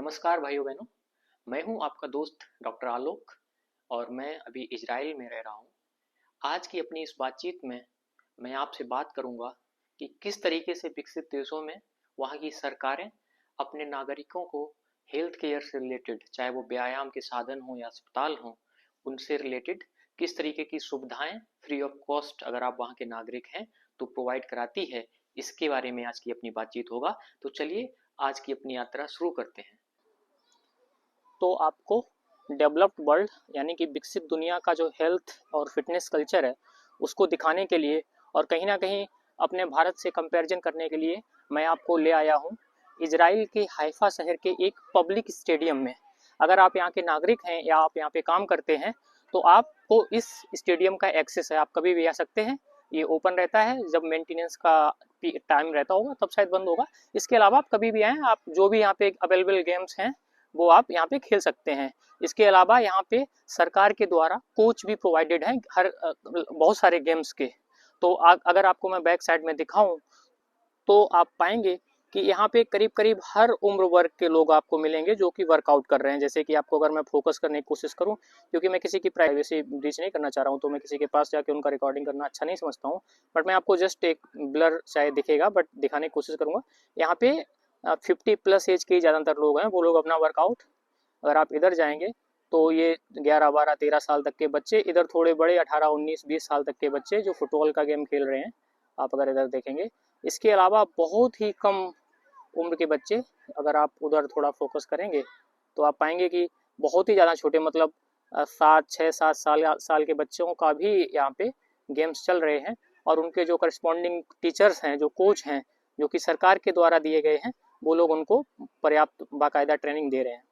नमस्कार भाइयों बहनों। मैं हूं आपका दोस्त डॉक्टर आलोक और मैं अभी इजराइल में रह रहा हूं। आज की अपनी इस बातचीत में मैं आपसे बात करूंगा कि किस तरीके से विकसित देशों में वहां की सरकारें अपने नागरिकों को हेल्थ केयर से रिलेटेड, चाहे वो व्यायाम के साधन हो या अस्पताल हो, उनसे रिलेटेड किस तरीके की सुविधाएं फ्री ऑफ कॉस्ट अगर आप वहां के नागरिक हैं तो प्रोवाइड कराती है। इसके बारे में आज की अपनी बातचीत होगा। तो चलिए आज की अपनी यात्रा शुरू करते हैं। तो आपको डेवलप्ड वर्ल्ड यानी कि विकसित दुनिया का जो हेल्थ और फिटनेस कल्चर है उसको दिखाने के लिए और कहीं ना कहीं अपने भारत से कंपैरिजन करने के लिए मैं आपको ले आया हूँ इजराइल के हाइफा शहर के एक पब्लिक स्टेडियम में। अगर आप यहाँ के नागरिक हैं या आप यहाँ पे काम करते हैं तो आपको इस स्टेडियम का एक्सेस है, आप कभी भी आ सकते हैं। ये ओपन रहता है, जब मेंटेनेंस का टाइम रहता होगा तब शायद बंद होगा। इसके अलावा आप कभी भी आएँ, आप जो भी यहाँ पे अवेलेबल गेम्स हैं वो आप यहाँ पे खेल सकते हैं। इसके अलावा यहाँ पे सरकार के द्वारा कोच भी प्रोवाइडेड हैं हर बहुत सारे गेम्स के। तो अगर आपको मैं बैक साइड में दिखाऊं तो आप पाएंगे कि यहाँ पे करीब करीब हर उम्र वर्ग के लोग आपको मिलेंगे जो कि वर्कआउट कर रहे हैं। जैसे कि आपको अगर मैं फोकस करने की कोशिश करूँ, क्योंकि मैं किसी की प्राइवेसी ब्रीच नहीं करना चाह रहा हूँ तो मैं किसी के पास जाके उनका रिकॉर्डिंग करना अच्छा नहीं समझता हूँ, बट मैं आपको जस्ट एक ब्लर शायद दिखेगा बट दिखाने की कोशिश करूँगा। यहाँ पे 50+ एज के ज़्यादातर लोग हैं, वो लोग अपना वर्कआउट। अगर आप इधर जाएंगे तो ये 11, 12, 13 साल तक के बच्चे, इधर थोड़े बड़े 18, 19, 20 साल तक के बच्चे जो फुटबॉल का गेम खेल रहे हैं, आप अगर इधर देखेंगे। इसके अलावा बहुत ही कम उम्र के बच्चे, अगर आप उधर थोड़ा फोकस करेंगे तो आप पाएंगे कि बहुत ही ज़्यादा छोटे, मतलब 7, 6, 7 साल के बच्चों का भी यहाँ पे गेम्स चल रहे हैं। और उनके जो करस्पॉन्डिंग टीचर्स हैं, जो कोच हैं, जो कि सरकार के द्वारा दिए गए हैं, वो लोग उनको पर्याप्त बाकायदा ट्रेनिंग दे रहे हैं।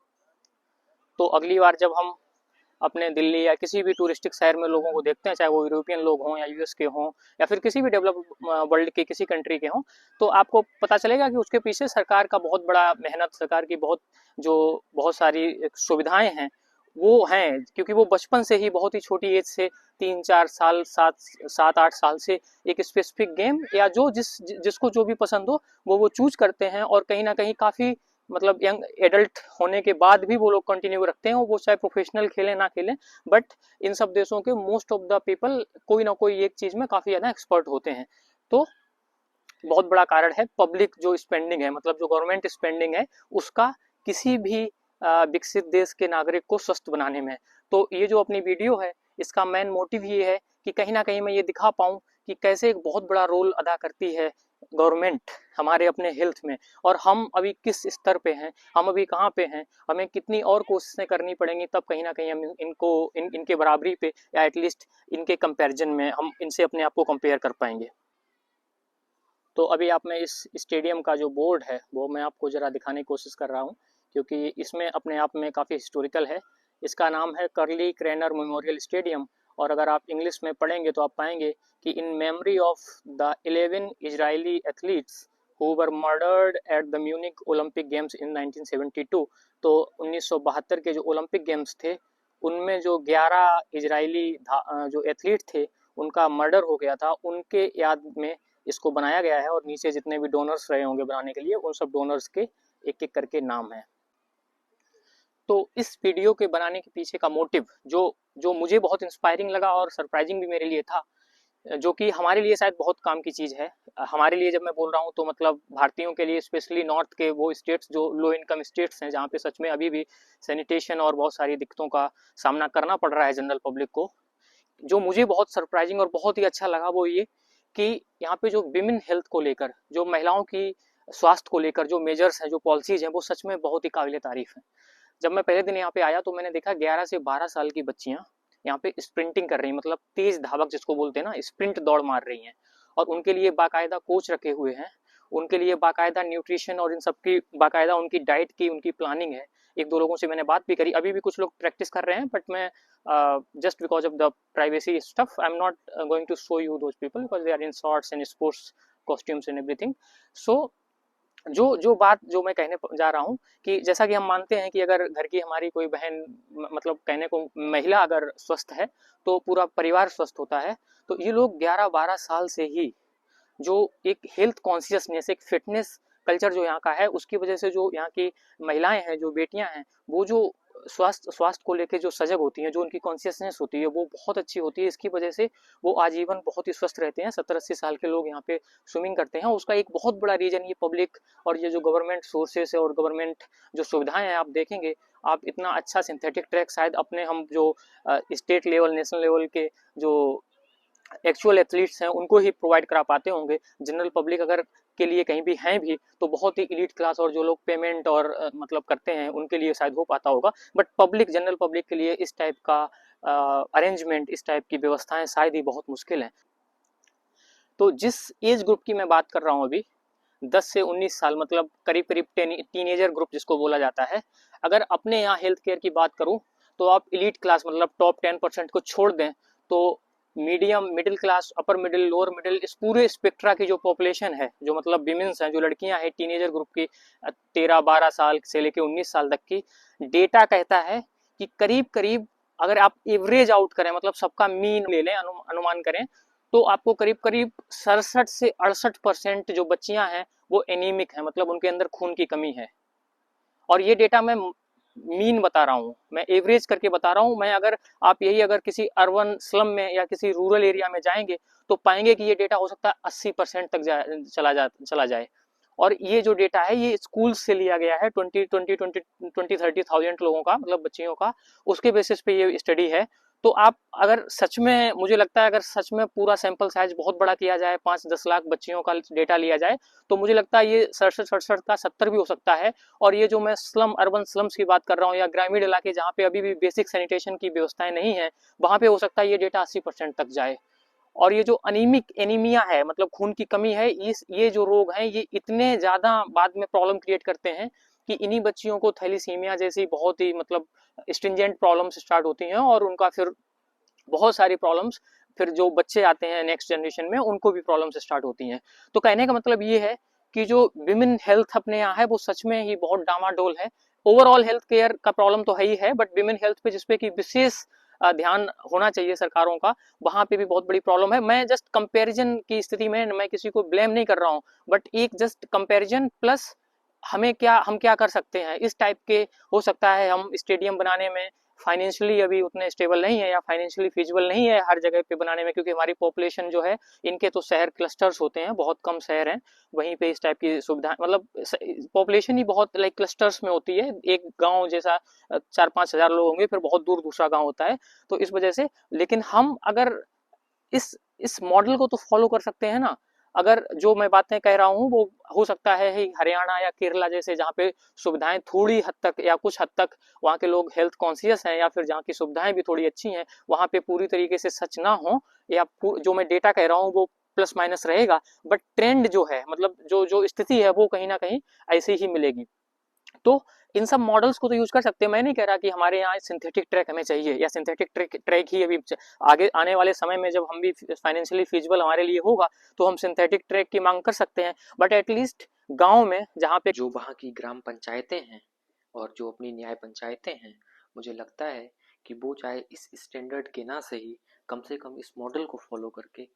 तो अगली बार जब हम अपने दिल्ली या किसी भी टूरिस्टिक शहर में लोगों को देखते हैं, चाहे वो यूरोपियन लोग हों या यूएस के हों या फिर किसी भी डेवलप वर्ल्ड के किसी कंट्री के हों, तो आपको पता चलेगा कि उसके पीछे सरकार का बहुत बड़ा मेहनत, सरकार की बहुत सारी सुविधाएं हैं वो हैं, क्योंकि वो बचपन से ही बहुत ही छोटी एज से 3, 4 साल, 7, 8 साल से एक स्पेसिफिक गेम या जिसको जो भी पसंद हो वो चूज करते हैं। और कहीं ना कहीं काफ़ी, मतलब यंग एडल्ट होने के बाद भी वो लोग कंटिन्यू रखते हैं, वो चाहे प्रोफेशनल खेलें ना खेलें। बट इन सब देशों के मोस्ट ऑफ द पीपल कोई ना कोई एक चीज़ में काफ़ी ज़्यादा एक्सपर्ट होते हैं। तो बहुत बड़ा कारण है पब्लिक जो स्पेंडिंग है, मतलब जो गवर्नमेंट स्पेंडिंग है उसका किसी भी विकसित देश के नागरिक को स्वस्थ बनाने में। तो ये जो अपनी वीडियो है इसका मेन मोटिव ये है कि कहीं ना कहीं मैं ये दिखा पाऊँ कि कैसे एक बहुत बड़ा रोल अदा करती है गवर्नमेंट हमारे अपने हेल्थ में, और हम अभी किस स्तर पे हैं, हम अभी कहाँ पे हैं, हमें कितनी और कोशिशें करनी पड़ेंगी तब कहीं ना कहीं हम इनके बराबरी पे या एटलीस्ट इनके कंपैरिजन में हम इनसे अपने आप को कंपेयर कर पाएंगे। तो अभी आप में इस स्टेडियम का जो बोर्ड है वो मैं आपको ज़रा दिखाने की कोशिश कर रहा हूँ, क्योंकि इसमें अपने आप में काफ़ी हिस्टोरिकल है। इसका नाम है कर्ली क्रेनर मेमोरियल स्टेडियम, और अगर आप इंग्लिश में पढ़ेंगे तो आप पाएंगे कि in memory of the 11 Israeli athletes who were murdered at the Munich Olympic Games in 1972। तो 1972 के जो ओलंपिक गेम्स थे उनमें जो 11 इजरायली जो एथलीट थे उनका मर्डर हो गया था, उनके याद में इसको बनाया गया है। और नीचे जितने भी डोनर्स रहे होंगे बनाने के लिए उन सब डोनर्स के एक एक करके नाम है। तो इस वीडियो के बनाने के पीछे का मोटिव जो जो मुझे बहुत इंस्पायरिंग लगा और सरप्राइजिंग भी मेरे लिए था, जो कि हमारे लिए शायद बहुत काम की चीज़ है। हमारे लिए जब मैं बोल रहा हूँ तो मतलब भारतीयों के लिए, स्पेशली नॉर्थ के वो स्टेट्स जो लो इनकम स्टेट्स हैं जहाँ पे सच में अभी भी सैनिटेशन और बहुत सारी दिक्कतों का सामना करना पड़ रहा है जनरल पब्लिक को। जो मुझे बहुत सरप्राइजिंग और बहुत ही अच्छा लगा वो ये कि यहाँ पे जो विमेन हेल्थ को लेकर, जो महिलाओं की स्वास्थ्य को लेकर जो मेजर्स हैं, जो पॉलिसीज हैं, वो सच में बहुत ही काबिल तारीफ है। जब मैं पहले दिन यहाँ पे आया तो मैंने देखा 11 से 12 साल की बच्चियां यहाँ पे स्प्रिंटिंग कर रही हैं, मतलब तेज धावक जिसको बोलते हैं ना, स्प्रिंट दौड़ मार रही हैं। और उनके लिए बाकायदा कोच रखे हुए हैं, उनके लिए बाकायदा न्यूट्रिशन और इन सब की बाकायदा उनकी डाइट की उनकी प्लानिंग है। एक दो लोगों से मैंने बात भी करी, अभी भी कुछ लोग प्रैक्टिस कर रहे हैं, बट मैं just because of the privacy stuff I'm not going to show you those people because they are in shorts and sports costumes and everything. So जो बात जो मैं कहने जा रहा हूँ कि जैसा कि हम मानते हैं कि अगर घर की हमारी कोई बहन, मतलब कहने को महिला अगर स्वस्थ है तो पूरा परिवार स्वस्थ होता है। तो ये लोग 11-12 साल से ही जो एक हेल्थ कॉन्शियसनेस, एक फिटनेस कल्चर जो यहाँ का है, उसकी वजह से जो यहाँ की महिलाएं हैं, जो बेटियां हैं, वो जो स्वास्थ्य को लेके जो सजग होती हैं, जो उनकी कॉन्शियसनेस होती है, वो बहुत अच्छी होती है। इसकी वजह से वो आजीवन बहुत ही स्वस्थ रहते हैं। 70-80 साल के लोग यहाँ पे स्विमिंग करते हैं। उसका एक बहुत बड़ा रीजन ये पब्लिक और ये जो गवर्नमेंट सोर्सेस है और गवर्नमेंट जो सुविधाएं हैं, आप देखेंगे आप इतना अच्छा सिंथेटिक ट्रैक शायद अपने हम जो स्टेट लेवल, नेशनल लेवल के जो एक्चुअल एथलीट्स हैं उनको ही प्रोवाइड करा पाते होंगे। जनरल पब्लिक अगर के लिए कहीं भी हैं भी तो बहुत ही एलीट क्लास और जो लोग पेमेंट और मतलब करते हैं उनके लिए शायद हो पाता होगा, बट पब्लिक, जनरल पब्लिक के लिए इस टाइप का अरेंजमेंट, इस टाइप की व्यवस्थाएं शायद ही बहुत मुश्किल हैं। तो जिस एज ग्रुप की मैं बात कर रहा हूँ अभी, 10 से 19 साल, मतलब करीब करीब टीनेजर ग्रुप जिसको बोला जाता है, अगर अपने यहाँ हेल्थ केयर की बात करूँ तो आप एलीट क्लास मतलब टॉप 10% को छोड़ दें तो medium, middle class, upper middle, lower middle, इस पूरे स्पेक्ट्रा की जो पॉपुलेशन है, जो मतलब विमेंस हैं, जो लड़कियां हैं टीनेजर ग्रुप की 13-12 साल से लेकर 19 साल तक की, डेटा कहता है कि करीब करीब अगर आप एवरेज आउट करें, मतलब सबका मीन ले लें, अनुमान करें, तो आपको करीब करीब 67 से 68% जो बच्चियां हैं वो एनीमिक है, मतलब उनके अंदर खून की कमी है। और ये डेटा मैं मीन बता रहा हूँ, मैं एवरेज करके बता रहा हूँ। मैं अगर आप यही अगर किसी अर्बन स्लम में या किसी रूरल एरिया में जाएंगे तो पाएंगे कि ये डेटा हो सकता है 80% तक चला जाए। और ये जो डेटा है ये स्कूल से लिया गया है, 20-30,000 लोगों का, मतलब बच्चियों का, उसके बेसिस पे ये स्टडी है। तो आप अगर सच में, मुझे लगता है अगर सच में पूरा सैंपल साइज बहुत बड़ा किया जाए, 5-10 लाख बच्चियों का डेटा लिया जाए, तो मुझे लगता है ये 67 का 70 भी हो सकता है। और ये जो मैं स्लम, अर्बन स्लम्स की बात कर रहा हूँ या ग्रामीण इलाके जहाँ पे अभी भी बेसिक सैनिटेशन की व्यवस्थाएं नहीं है, वहां पे हो सकता है ये डेटा 80% तक जाए। और ये जो एनीमिया है, मतलब खून की कमी है, ये जो रोग हैं ये इतने ज्यादा बाद में प्रॉब्लम क्रिएट करते हैं कि इन्हीं बच्चियों को थैलीसीमिया जैसी बहुत ही मतलब स्ट्रिंजेंट प्रॉब्लम्स स्टार्ट होती हैं और उनका फिर बहुत सारी प्रॉब्लम्स, फिर जो बच्चे आते हैं नेक्स्ट जनरेशन में उनको भी प्रॉब्लम्स स्टार्ट होती हैं। तो कहने का मतलब ये है कि जो विमेन हेल्थ अपने यहाँ है वो सच में ही बहुत डामाडोल है। ओवरऑल हेल्थ केयर का प्रॉब्लम तो है ही है, बट विमेन हेल्थ पे जिसपे कि विशेष ध्यान होना चाहिए सरकारों का, वहां पे भी बहुत बड़ी प्रॉब्लम है। मैं जस्ट कंपैरिजन की स्थिति में, मैं किसी को ब्लेम नहीं कर रहा हूँ, बट एक जस्ट कंपैरिजन प्लस हम क्या कर सकते हैं इस टाइप के। हो सकता है हम स्टेडियम बनाने में फाइनेंशियली अभी उतने स्टेबल नहीं है या फाइनेंशियली फिजिबल नहीं है हर जगह पे बनाने में, क्योंकि हमारी पॉपुलेशन जो है, इनके तो शहर क्लस्टर्स होते हैं, बहुत कम शहर हैं, वहीं पे इस टाइप की सुविधा, मतलब पॉपुलेशन ही बहुत लाइक क्लस्टर्स में होती है। एक गांव जैसा 4-5 हजार लोग होंगे, फिर बहुत दूर दूसरा गांव होता है, तो इस वजह से। लेकिन हम अगर इस मॉडल को तो फॉलो कर सकते हैं ना। अगर जो मैं बातें कह रहा हूँ वो हो सकता है ही हरियाणा या केरला जैसे, जहाँ पे सुविधाएं थोड़ी हद तक या कुछ हद तक वहाँ के लोग हेल्थ कॉन्शियस हैं, या फिर जहाँ की सुविधाएं भी थोड़ी अच्छी हैं, वहाँ पे पूरी तरीके से सच ना हो, या जो मैं डेटा कह रहा हूँ वो प्लस माइनस रहेगा, बट ट्रेंड जो है, मतलब जो जो स्थिति है वो कहीं ना कहीं ऐसी ही मिलेगी। तो इन सब मॉडल्स को तो यूज कर सकते हैं। मैं नहीं कह रहा कि हमारे यहाँ सिंथेटिक ट्रैक हमें चाहिए या सिंथेटिक ट्रैक ही अभी आगे आने वाले समय में जब हम भी फाइनेंशियली फिजिबल हमारे लिए होगा तो हम सिंथेटिक ट्रैक की मांग कर सकते हैं। बट एटलीस्ट गांव में जहाँ पे जो वहाँ की ग्राम पंचायतें हैं और जो अपनी न्याय पंचायतें हैं, मुझे लगता है कि वो चाहे इस स्टैंडर्ड के ना सही, कम से कम इस मॉडल को फॉलो करके,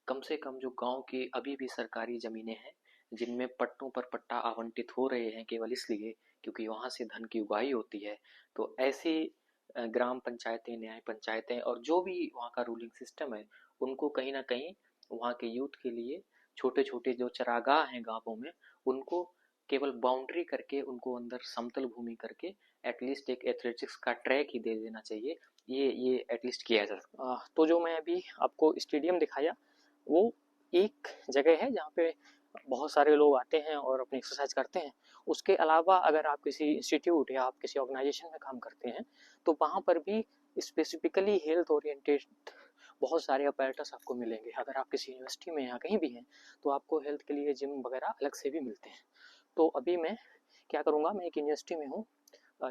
कम से कम जो गांव की अभी भी सरकारी ज़मीनें हैं जिनमें पट्टों पर पट्टा आवंटित हो रहे हैं केवल इसलिए क्योंकि वहाँ से धन की उगाही होती है, तो ऐसी ग्राम पंचायतें, न्याय पंचायतें और जो भी वहाँ का रूलिंग सिस्टम है, उनको कहीं ना कहीं वहाँ के यूथ के लिए छोटे छोटे जो चरागाह हैं गाँवों में, उनको केवल बाउंड्री करके, उनको अंदर समतल भूमि करके एटलीस्ट एक एथलेटिक्स का ट्रैक ही दे देना चाहिए। ये एटलीस्ट किया जा सकता है। तो जो मैं अभी आपको स्टेडियम दिखाया वो एक जगह है जहाँ पे बहुत सारे लोग आते हैं और अपनी एक्सरसाइज करते हैं। उसके अलावा अगर आप किसी इंस्टीट्यूट या आप किसी ऑर्गेनाइजेशन में काम करते हैं तो वहाँ पर भी स्पेसिफिकली हेल्थ ओरिएंटेड बहुत सारे अपैरेटस आपको मिलेंगे। अगर आप किसी यूनिवर्सिटी में या कहीं भी हैं तो आपको हेल्थ के लिए जिम वगैरह अलग से भी मिलते हैं। तो अभी मैं क्या करूँगा, मैं एक यूनिवर्सिटी में हूँ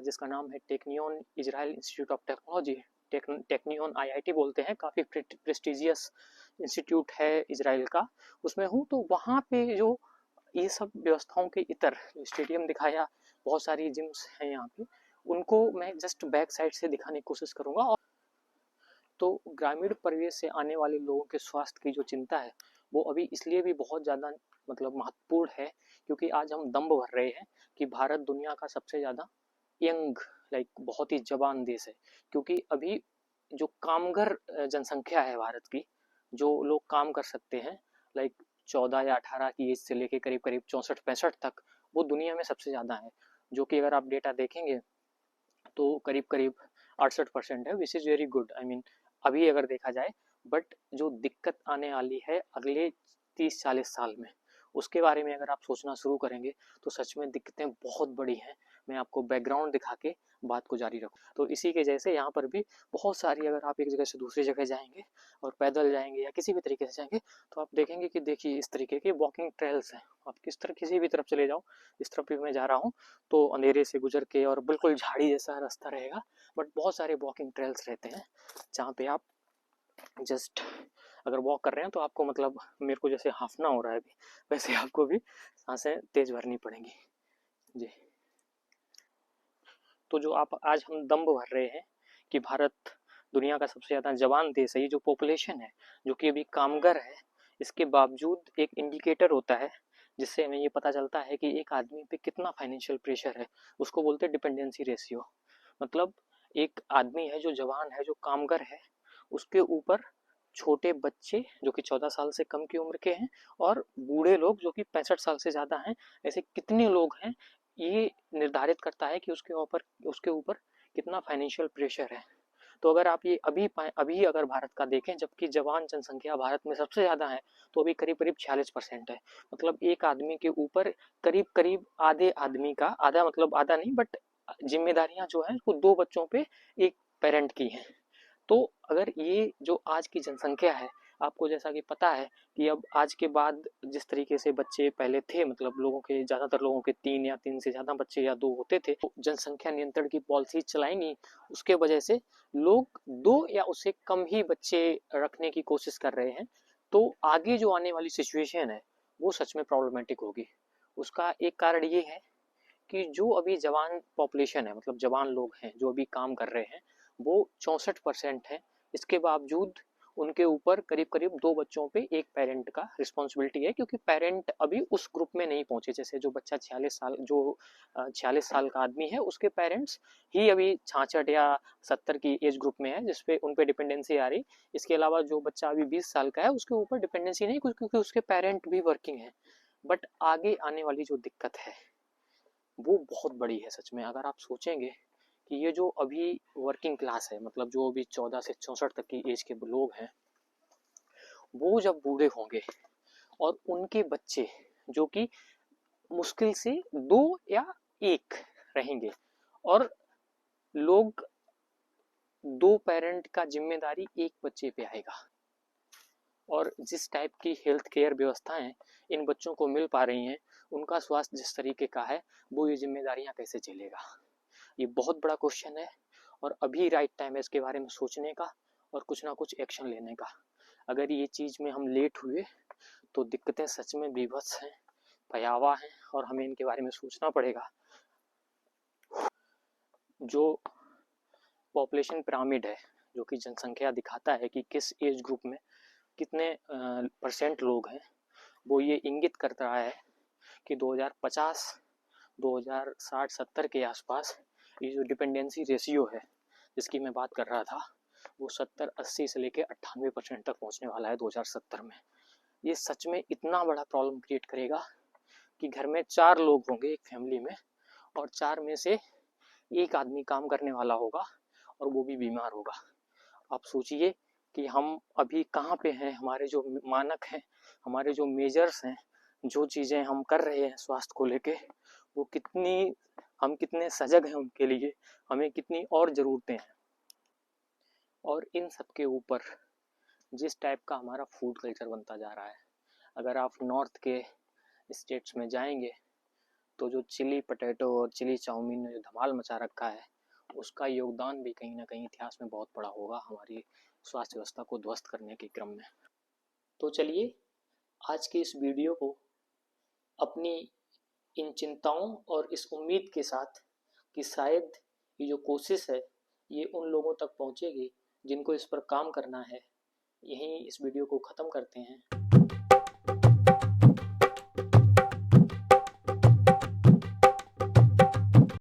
जिसका नाम है Technion Israel Institute of Technology, Technion IIT बोलते हैं, काफ़ी प्रेस्टिजियस इंस्टीट्यूट है इजराइल का, उसमें हूँ। तो वहाँ पे जो ये सब व्यवस्थाओं के इतर स्टेडियम दिखाया, बहुत सारी जिम्स हैं यहाँ पे, उनको मैं जस्ट बैक साइड से दिखाने की कोशिश करूँगा। और तो ग्रामीण परिवेश से आने वाले लोगों के स्वास्थ्य की जो चिंता है वो अभी इसलिए भी बहुत ज़्यादा मतलब महत्वपूर्ण है, क्योंकि आज हम दम्भ भर रहे हैं कि भारत दुनिया का सबसे ज़्यादा यंग बहुत ही जवान देश है। क्योंकि अभी जो कामगर जनसंख्या है भारत की, जो लोग काम कर सकते हैं 14 या 18 की एज से लेके करीब करीब 64-65 तक, वो दुनिया में सबसे ज़्यादा है। जो कि अगर आप डेटा देखेंगे तो करीब करीब 68% है, which is very good. I mean अभी अगर देखा जाए, बट जो दिक्कत आने वाली है अगले 30-40 साल में, उसके बारे में अगर आप सोचना शुरू करेंगे तो सच में दिक्कतें बहुत बड़ी हैं। मैं आपको बैकग्राउंड दिखा के बात को जारी रखूँ तो इसी के जैसे यहाँ पर भी बहुत सारी, अगर आप एक जगह से दूसरी जगह जाएंगे और पैदल जाएंगे या किसी भी तरीके से जाएंगे, तो आप देखेंगे कि देखिए इस तरीके के वॉकिंग ट्रेल्स हैं। आप किसी भी तरफ चले जाओ, इस तरफ भी मैं जा रहा हूँ तो अंधेरे से गुजर के और बिल्कुल झाड़ी जैसा रास्ता रहेगा, बट बहुत सारे वॉकिंग ट्रेल्स रहते हैं जहाँ पे आप जस्ट अगर वॉक कर रहे हैं तो आपको मतलब मेरे को जैसे हाफना हो रहा है अभी, वैसे आपको भी सांसें तेज भरनी पड़ेंगी जी। तो जो आप आज हम दम्भ भर रहे हैं कि भारत दुनिया का सबसे ज़्यादा जवान देश है, ये जो पॉपुलेशन है जो कि अभी कामगर है, इसके बावजूद एक इंडिकेटर होता है जिससे हमें ये पता चलता है कि एक आदमी पे कितना फाइनेंशियल प्रेशर है। उसको बोलते हैं डिपेंडेंसी रेशियो। मतलब एक आदमी है जो जवान है, जो कामगर है, उसके ऊपर छोटे बच्चे जो कि 14 साल से कम की उम्र के हैं और बूढ़े लोग जो कि 65 साल से ज़्यादा हैं, ऐसे कितने लोग हैं, ये निर्धारित करता है कि उसके ऊपर कितना फाइनेंशियल प्रेशर है। तो अगर आप ये अभी अगर भारत का देखें, जबकि जवान जनसंख्या भारत में सबसे ज़्यादा है, तो अभी करीब करीब 46% है। मतलब एक आदमी के ऊपर करीब करीब आधे आदमी का, आधा मतलब आधा नहीं बट जिम्मेदारियां जो है वो 2 बच्चों पे एक पेरेंट की हैं। तो अगर ये जो आज की जनसंख्या है, आपको जैसा कि पता है कि अब आज के बाद जिस तरीके से बच्चे पहले थे, मतलब लोगों के, ज़्यादातर लोगों के 3 या 3 से ज़्यादा बच्चे या 2 होते थे, तो जनसंख्या नियंत्रण की पॉलिसी चलाएंगी, उसके वजह से लोग 2 या उससे कम ही बच्चे रखने की कोशिश कर रहे हैं। तो आगे जो आने वाली सिचुएशन है वो सच में प्रॉब्लमेटिक होगी। उसका एक कारण ये है कि जो अभी जवान पॉपुलेशन है, मतलब जवान लोग हैं जो अभी काम कर रहे हैं, वो 64% है। इसके बावजूद उनके ऊपर करीब करीब 2 बच्चों पे एक पेरेंट का रिस्पॉन्सिबिलिटी है, क्योंकि पेरेंट अभी उस ग्रुप में नहीं पहुंचे। जैसे जो बच्चा 46 साल का आदमी है, उसके पेरेंट्स ही अभी 66 या 70 की एज ग्रुप में है, जिसपे उन पे डिपेंडेंसी आ रही। इसके अलावा जो बच्चा अभी 20 साल का है, उसके ऊपर डिपेंडेंसी नहीं, क्योंकि उसके पेरेंट भी वर्किंग है। बट आगे आने वाली जो दिक्कत है वो बहुत बड़ी है सच में। अगर आप सोचेंगे कि ये जो अभी वर्किंग क्लास है, मतलब जो अभी 14 से 64 तक की एज के लोग हैं, वो जब बूढ़े होंगे और उनके बच्चे जो कि मुश्किल से 2 या 1 रहेंगे, और लोग 2 पेरेंट का जिम्मेदारी एक बच्चे पे आएगा, और जिस टाइप की हेल्थ केयर व्यवस्थाएं इन बच्चों को मिल पा रही हैं, उनका स्वास्थ्य जिस तरीके का है, वो ये जिम्मेदारियां कैसे झेलेगा? ये बहुत बड़ा क्वेश्चन है, और अभी राइट टाइम है इसके बारे में सोचने का और कुछ ना कुछ एक्शन लेने का। अगर ये चीज़ में हम लेट हुए तो दिक्कतें सच में बीभत्स हैं, भयावह हैं, और हमें इनके बारे में सोचना पड़ेगा। जो पॉपुलेशन पिरामिड है, जो कि जनसंख्या दिखाता है कि किस एज ग्रुप में कितने परसेंट लोग हैं, वो ये इंगित कर रहा है कि 2050, 2060-70 के आसपास ये जो डिपेंडेंसी रेशियो है जिसकी मैं बात कर रहा था, वो 70-80 से लेके 98% तक पहुंचने वाला है 2070 में। ये सच में इतना बड़ा प्रॉब्लम क्रिएट करेगा कि घर में 4 लोग होंगे एक फैमिली में, और 4 में से एक आदमी काम करने वाला होगा और वो भी बीमार होगा। आप सोचिए कि हम अभी कहाँ पे हैं, हमारे जो मानक हैं, हमारे जो मेजर्स हैं, जो चीज़ें हम कर रहे हैं स्वास्थ्य को लेके, वो हम कितने सजग हैं उनके लिए, हमें कितनी और ज़रूरतें हैं। और इन सब के ऊपर जिस टाइप का हमारा फूड कल्चर बनता जा रहा है, अगर आप नॉर्थ के स्टेट्स में जाएंगे तो जो चिली पटेटो और चिली चाउमीन ने जो धमाल मचा रखा है, उसका योगदान भी कहीं ना कहीं इतिहास में बहुत बड़ा होगा हमारी स्वास्थ्य व्यवस्था को ध्वस्त करने के क्रम में। तो चलिए आज के इस वीडियो को अपनी इन चिंताओं और इस उम्मीद के साथ कि शायद ये जो कोशिश है ये उन लोगों तक पहुंचेगी जिनको इस पर काम करना है, यहीं इस वीडियो को ख़त्म करते हैं।